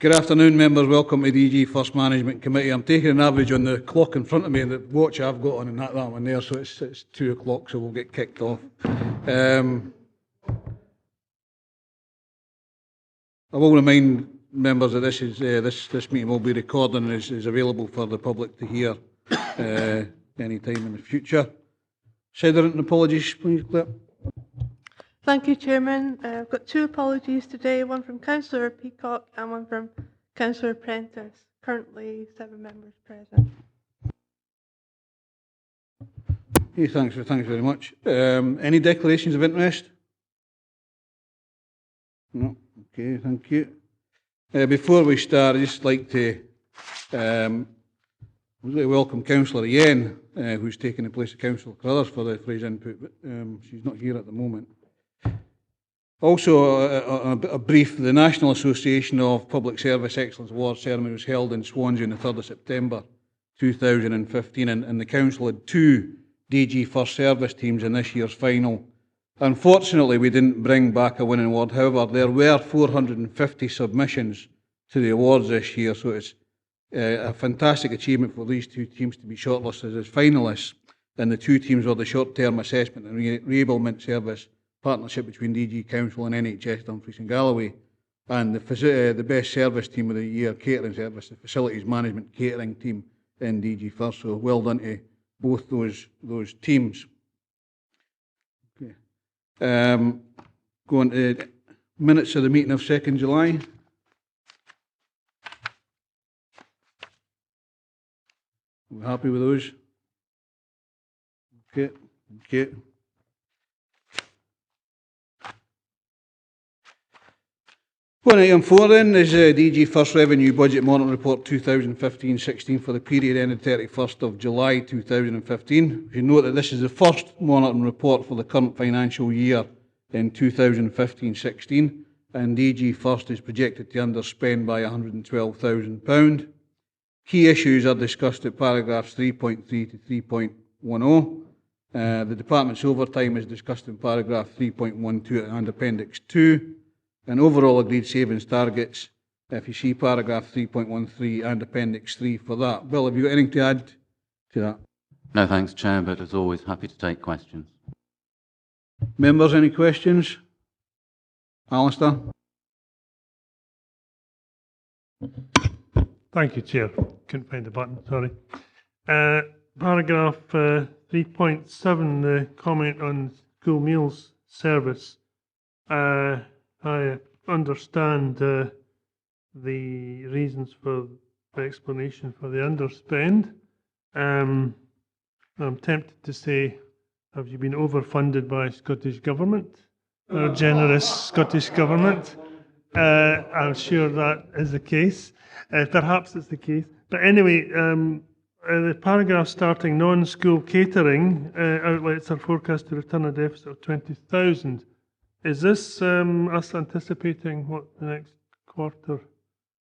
Good afternoon, members. Welcome to the DGFirst Management Committee. I'm taking an average on the clock in front of me and the watch I've got on, and that one there, so it's 2 o'clock, so we'll get kicked off. I will remind members that this meeting will be recorded and is available for the public to hear any time in the future. Sederunt, apologies, please, Claire. Thank you, Chairman. I've got 2 apologies today, one from Councillor Peacock and one from Councillor Prentice. Currently 7 members present. Hey, thanks very much. Any declarations of interest? No. Okay, thank you. Before we start, I'd just like to welcome Councillor Yen, who's taken the place of Councillor Crothers for his input, but she's not here at the moment. Also, a brief, the National Association of Public Service Excellence Awards ceremony was held in Swansea on the 3rd of September 2015, and the Council had 2 DGFirst service teams in this year's final. Unfortunately, we didn't bring back a winning award. However, there were 450 submissions to the awards this year, so it's a fantastic achievement for these 2 teams to be shortlisted as finalists. And the 2 teams were the Short-Term Assessment and Reablement Service partnership between DG Council and NHS Dumfries and Galloway, and the Best Service Team of the Year Catering Service, the Facilities Management Catering Team in DGFirst. So well done to both those teams. Okay. Going to minutes of the meeting of 2nd July. We're happy with those? Okay. Well, item 4 then is DGFirst Revenue Budget Monitoring Report 2015-16 for the period ending 31st of July 2015. You note that this is the first monitoring report for the current financial year in 2015-16, and DGFirst is projected to underspend by £112,000. Key issues are discussed at paragraphs 3.3 to 3.10. The department's overtime is discussed in paragraph 3.12 and appendix 2. And overall agreed savings targets, if you see paragraph 3.13 and appendix 3 for that. Bill, have you got anything to add to that? No, thanks, Chair, but as always, happy to take questions. Members, any questions? Alistair? Thank you, Chair. Couldn't find the button, sorry. Paragraph 3.7, the comment on school meals service. I understand the reasons for the explanation for the underspend. I'm tempted to say, have you been overfunded by Scottish Government, or generous Scottish Government? I'm sure that is the case. Perhaps it's the case. But anyway, the paragraph starting non-school catering outlets are forecast to return a deficit of 20,000. Is this us anticipating what the next quarter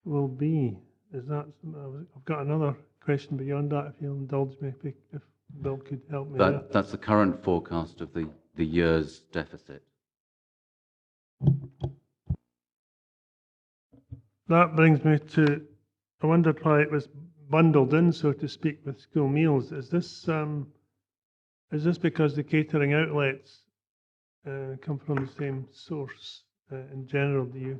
will be? Is that? I've got another question beyond that, if you'll indulge me, if Bill could help me there. That's the current forecast of the year's deficit. That brings me to, I wondered why it was bundled in, so to speak, with school meals. Is this because the catering outlets come from the same source in general? Do you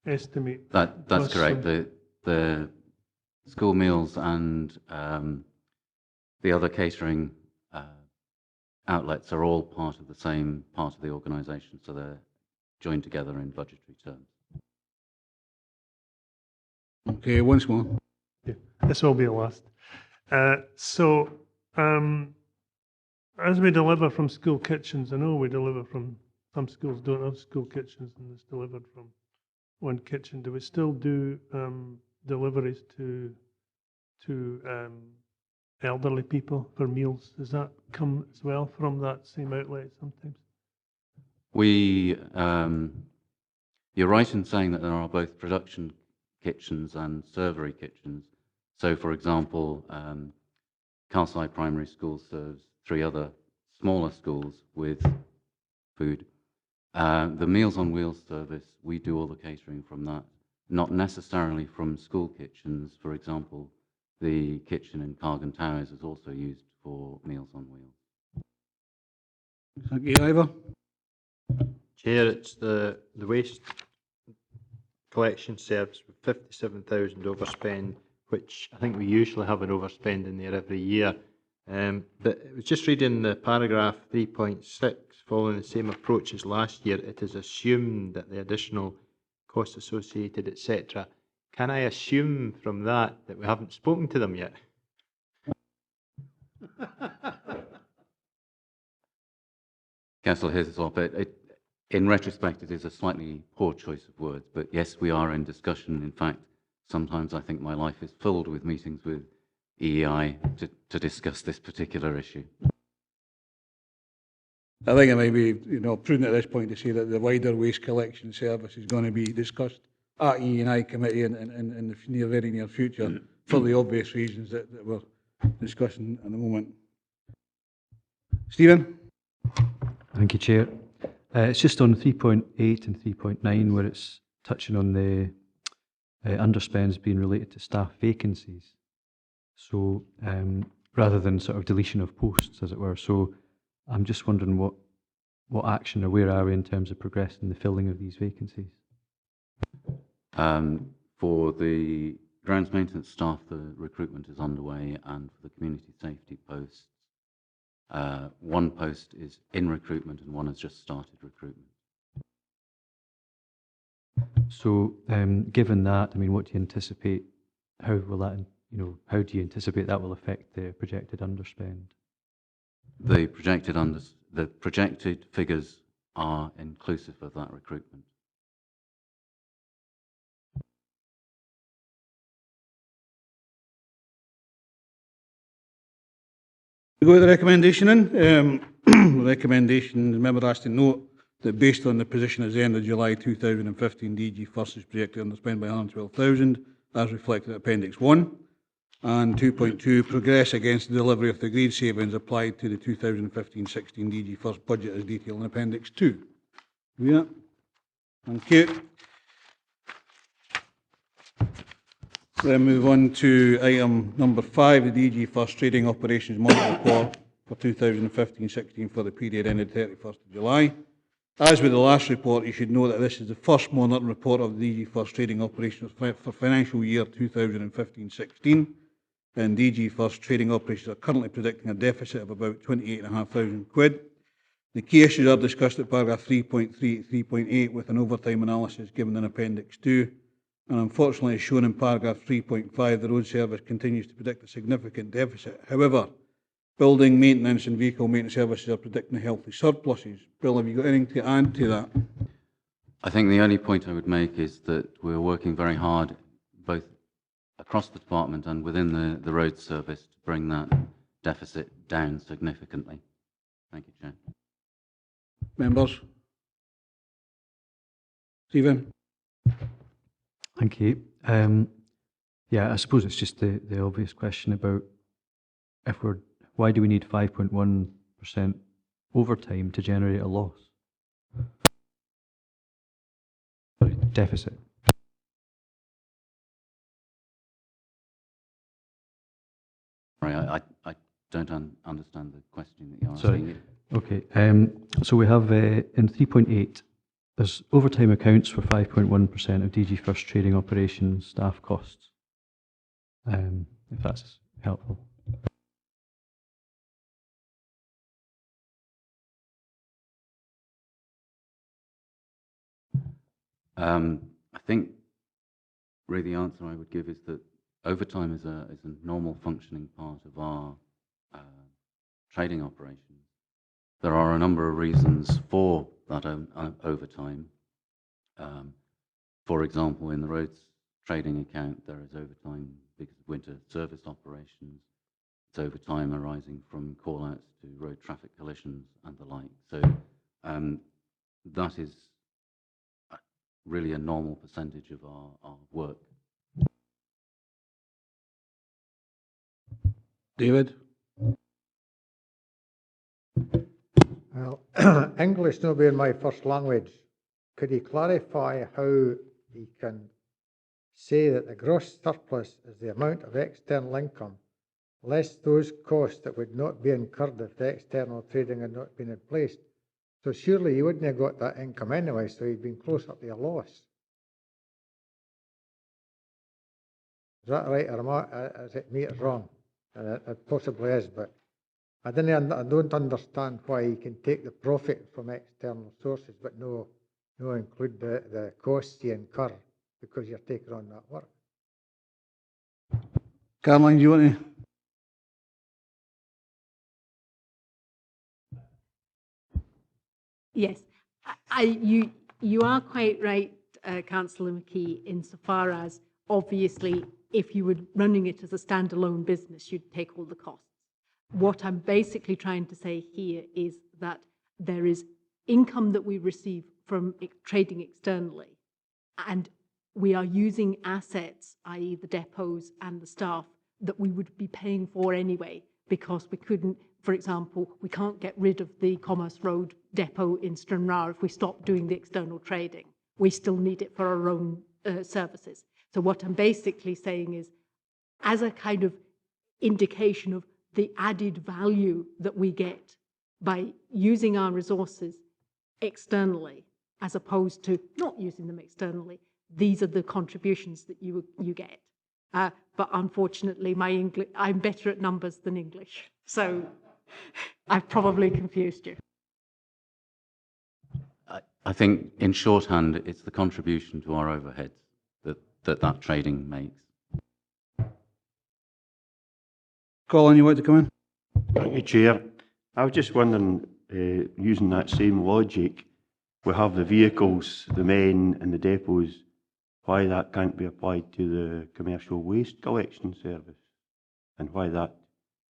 estimate? That's correct. The school meals and the other catering outlets are all part of the same part of the organisation, so they're joined together in budgetary terms. Okay, once more. Yeah, this will be the last. As we deliver from school kitchens, I know we deliver from, some schools don't have school kitchens and it's delivered from one kitchen. Do we still do deliveries to elderly people for meals? Does that come as well from that same outlet sometimes? You're right in saying that there are both production kitchens and servery kitchens. So, for example, Carlside Primary School serves 3 other smaller schools with food. The Meals on Wheels service, we do all the catering from that. not necessarily from school kitchens. For example, the kitchen in Cargan Towers is also used for Meals on Wheels. Thank you, Ivor. Chair, it's the waste collection service with 57,000 overspend, which I think we usually have an overspend in there every year. But it was just reading the paragraph 3.6, following the same approach as last year, it is assumed that the additional costs associated, etc. Can I assume from that that we haven't spoken to them yet? Councillor Hislop, in retrospect, it is a slightly poor choice of words, but yes, we are in discussion. In fact, sometimes I think my life is filled with meetings with EEI to discuss this particular issue. I think it might be, prudent at this point to say that the wider waste collection service is going to be discussed at EEI committee in the very near future for the obvious reasons that we're discussing at the moment. Stephen? Thank you, Chair. It's just on 3.8 and 3.9 where it's touching on the underspends being related to staff vacancies. So rather than sort of deletion of posts, as it were. So I'm just wondering what action or where are we in terms of progressing the filling of these vacancies? For the grounds maintenance staff, the recruitment is underway, and for the community safety posts, one post is in recruitment and one has just started recruitment. So given that, I mean, what do you anticipate, how will that, how do you anticipate that will affect the projected underspend? The projected figures are inclusive of that recruitment. We go with the recommendation in. The recommendation, the member has to note that based on the position at the end of July 2015, DGFirst is projected underspend by 112,000, as reflected in Appendix 1. And 2.2, progress against the delivery of the agreed savings applied to the 2015-16 DGFirst budget as detailed in Appendix 2. Yeah. Thank you. Then move on to item number 5, the DGFirst Trading Operations Monthly Report for 2015-16 for the period ended 31st of July. As with the last report, you should know that this is the first monitoring report of the DGFirst Trading Operations for financial year 2015-16. And DGFirst Trading Operations are currently predicting a deficit of about 28,500 quid. The key issues are discussed at paragraph 3.3 3.8 with an overtime analysis given in Appendix 2. And unfortunately, as shown in paragraph 3.5, the road service continues to predict a significant deficit. However, building maintenance and vehicle maintenance services are predicting healthy surpluses. Bill, have you got anything to add to that? I think the only point I would make is that we're working very hard, both across the department and within the road service, to bring that deficit down significantly. Thank you, Chair. Members? Stephen? Thank you. Yeah, I suppose it's just the obvious question about why do we need 5.1% overtime to generate a loss? Sorry, deficit. Sorry, I don't understand the question that you're asking. Sorry. Okay. So we have in 3.8, there's overtime accounts for 5.1% of DGFirst trading operations staff costs. If that's helpful. I think really the answer I would give is that overtime is a normal functioning part of our trading operations. There are a number of reasons for that overtime. For example, in the roads trading account, there is overtime because of winter service operations. It's overtime arising from call-outs to road traffic collisions and the like. So that is really a normal percentage of our work. David? Well, English not being my first language, could you clarify how you can say that the gross surplus is the amount of external income less those costs that would not be incurred if the external trading had not been in place. So surely you wouldn't have got that income anyway, so you'd been closer to a loss. Is that right, or is it me it's wrong? It possibly is, but I don't understand why you can take the profit from external sources, but no include the costs you incur because you're taking on that work. Caroline, do you want to? Yes, you are quite right, Councillor McKee, insofar as obviously if you were running it as a standalone business, you'd take all the costs. What I'm basically trying to say here is that there is income that we receive from trading externally, and we are using assets, i.e. the depots and the staff, that we would be paying for anyway, because we couldn't, for example, we can't get rid of the Commerce Road depot in Stranraer if we stop doing the external trading. We still need it for our own services. So what I'm basically saying is, as a kind of indication of the added value that we get by using our resources externally, as opposed to not using them externally, these are the contributions that you get. But unfortunately, I'm better at numbers than English, so I've probably confused you. I think in shorthand, it's the contribution to our overheads that trading makes. Colin, you want to come in? Thank you, Chair. I was just wondering, using that same logic, we have the vehicles, the men and the depots, why that can't be applied to the commercial waste collection service, and why that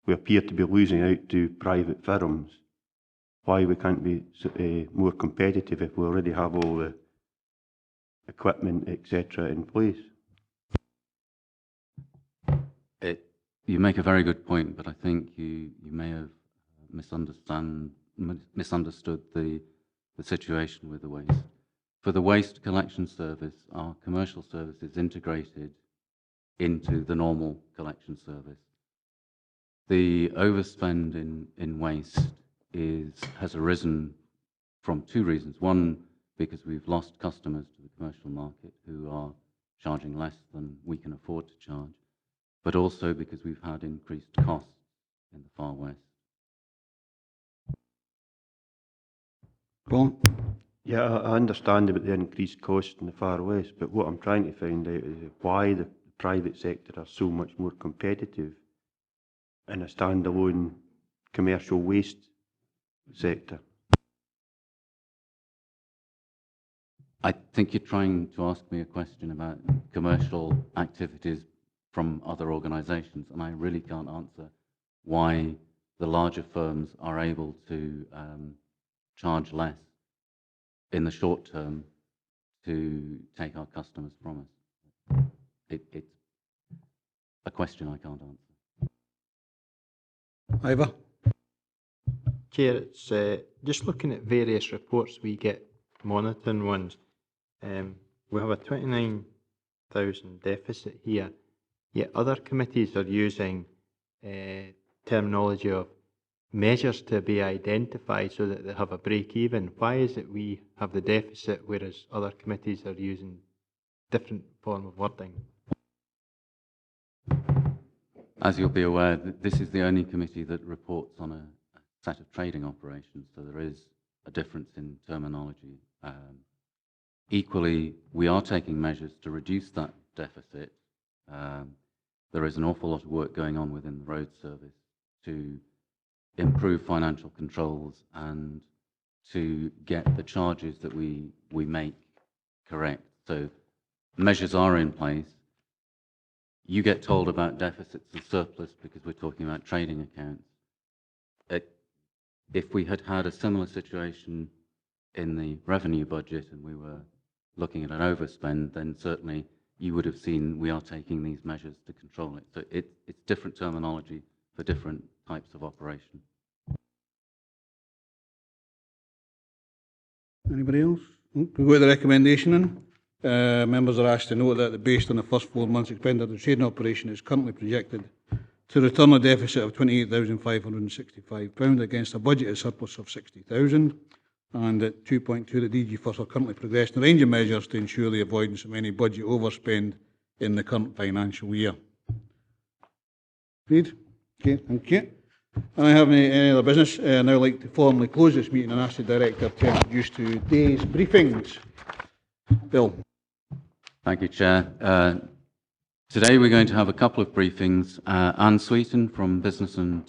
we appear to be losing out to private firms, why we can't be more competitive if we already have all the equipment, etc. in place. You make a very good point, but I think you may have misunderstood the situation with the waste. For the waste collection service, our commercial service is integrated into the normal collection service. The overspend in waste has arisen from two reasons. One, because we've lost customers to the commercial market who are charging less than we can afford to charge, but also because we've had increased costs in the Far West. Colin? Yeah, I understand about the increased cost in the Far West, but what I'm trying to find out is why the private sector are so much more competitive in a standalone commercial waste sector. I think you're trying to ask me a question about commercial activities from other organisations, and I really can't answer why the larger firms are able to charge less in the short term to take our customers from us. It's a question I can't answer. Ivor? Chair, it's just looking at various reports we get, monitoring ones. We have a 29,000 deficit here, yet other committees are using terminology of measures to be identified so that they have a break even. Why is it we have the deficit whereas other committees are using different form of wording? As you'll be aware, this is the only committee that reports on a set of trading operations, so there is a difference in terminology. Equally, we are taking measures to reduce that deficit. There is an awful lot of work going on within the road service to improve financial controls and to get the charges that we make correct. So measures are in place. You get told about deficits and surplus because we're talking about trading accounts. If we had had a similar situation in the revenue budget and we were looking at an overspend, then certainly you would have seen we are taking these measures to control it. So it's different terminology for different types of operation. Anybody else? We got the recommendation in. Members are asked to note that based on the first 4 months expenditure of trading operation, is currently projected to return a deficit of £28,565 against a budgeted surplus of £60,000. And at 2.2, the DGFirst are currently progressing a range of measures to ensure the avoidance of any budget overspend in the current financial year. Agreed? Okay, thank you. I have any other business. I'd now like to formally close this meeting and ask the Director to introduce today's briefings. Bill. Thank you, Chair. Today we're going to have a couple of briefings. Anne Sweeten from Business and